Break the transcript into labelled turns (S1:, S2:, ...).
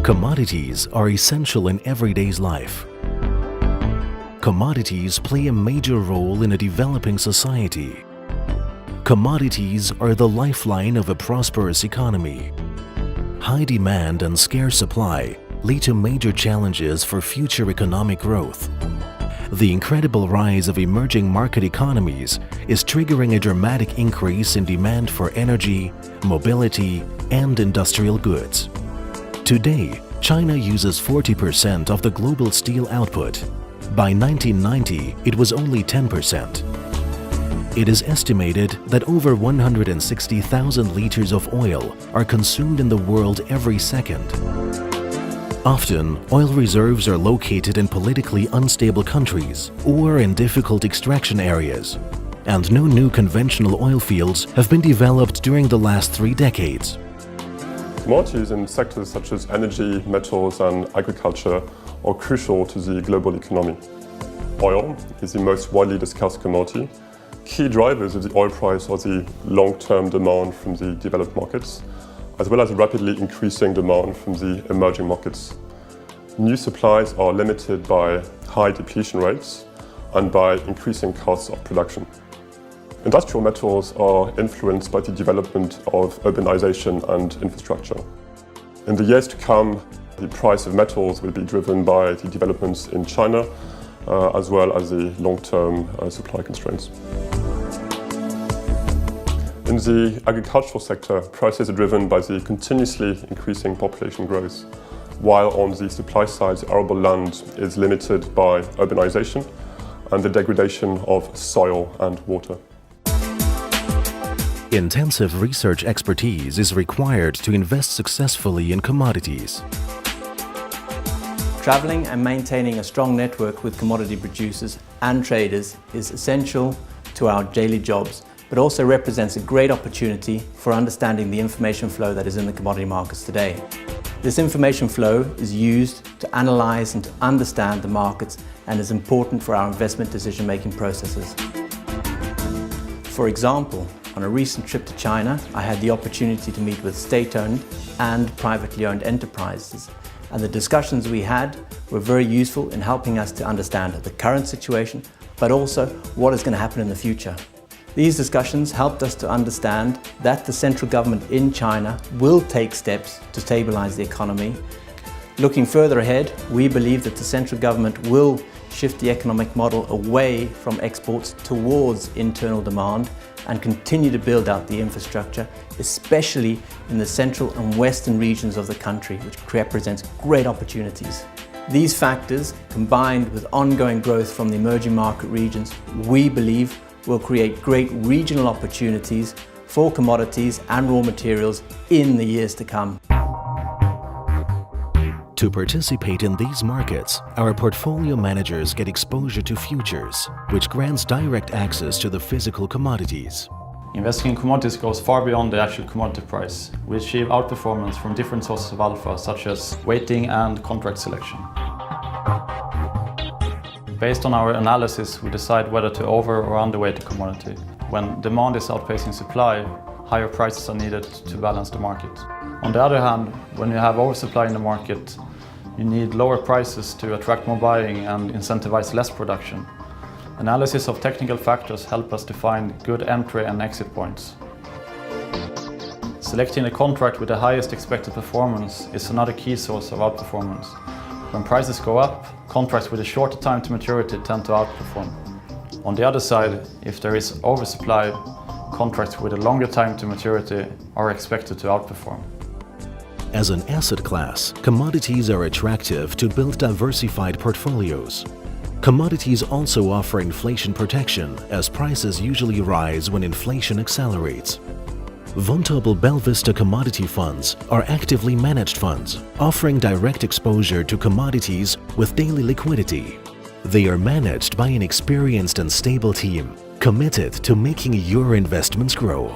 S1: Commodities are essential in everyday's life. Commodities play a major role in a developing society. Commodities are the lifeline of a prosperous economy. High demand and scarce supply lead to major challenges for future economic growth. The incredible rise of emerging market economies is triggering a dramatic increase in demand for energy, mobility, and industrial goods. Today, China uses 40% of the global steel output. By 1990, it was only 10%. It is estimated that over 160,000 liters of oil are consumed in the world every second. Often, oil reserves are located in politically unstable countries or in difficult extraction areas, and no new conventional oil fields have been developed during the last 3 decades.
S2: Commodities in sectors such as energy, metals and agriculture are crucial to the global economy. Oil is the most widely discussed commodity. Key drivers of the oil price are the long-term demand from the developed markets, as well as rapidly increasing demand from the emerging markets. New supplies are limited by high depletion rates and by increasing costs of production. Industrial metals are influenced by the development of urbanization and infrastructure. In the years to come, the price of metals will be driven by the developments in China, as well as the long-term supply constraints. In the agricultural sector, prices are driven by the continuously increasing population growth, while on the supply side, the arable land is limited by urbanization and the degradation of soil and water.
S1: Intensive research expertise is required to invest successfully in commodities.
S3: Traveling and maintaining a strong network with commodity producers and traders is essential to our daily jobs, but also represents a great opportunity for understanding the information flow that is in the commodity markets today. This information flow is used to analyze and to understand the markets and is important for our investment decision-making processes. For example, on a recent trip to China, I had the opportunity to meet with state-owned and privately owned enterprises, and the discussions we had were very useful in helping us to understand the current situation, but also what is going to happen in the future. These discussions helped us to understand that the central government in China will take steps to stabilize the economy. Looking further ahead, we believe that the central government will shift the economic model away from exports towards internal demand and continue to build out the infrastructure, especially in the central and western regions of the country, which represents great opportunities. These factors, combined with ongoing growth from the emerging market regions, we believe will create great regional opportunities for commodities and raw materials in the years to come.
S1: To participate in these markets, our portfolio managers get exposure to futures, which grants direct access to the physical commodities.
S4: Investing in commodities goes far beyond the actual commodity price. We achieve outperformance from different sources of alpha, such as weighting and contract selection. Based on our analysis, we decide whether to over or underweight a commodity. When demand is outpacing supply, higher prices are needed to balance the market. On the other hand, when you have oversupply in the market, you need lower prices to attract more buying and incentivize less production. Analysis of technical factors help us to find good entry and exit points. Selecting a contract with the highest expected performance is another key source of outperformance. When prices go up, contracts with a shorter time to maturity tend to outperform. On the other side, if there is oversupply, contracts with a longer time to maturity are expected to outperform.
S1: As an asset class, commodities are attractive to build diversified portfolios. Commodities also offer inflation protection, as prices usually rise when inflation accelerates. Vontobel Belvista Commodity Funds are actively managed funds, offering direct exposure to commodities with daily liquidity. They are managed by an experienced and stable team, committed to making your investments grow.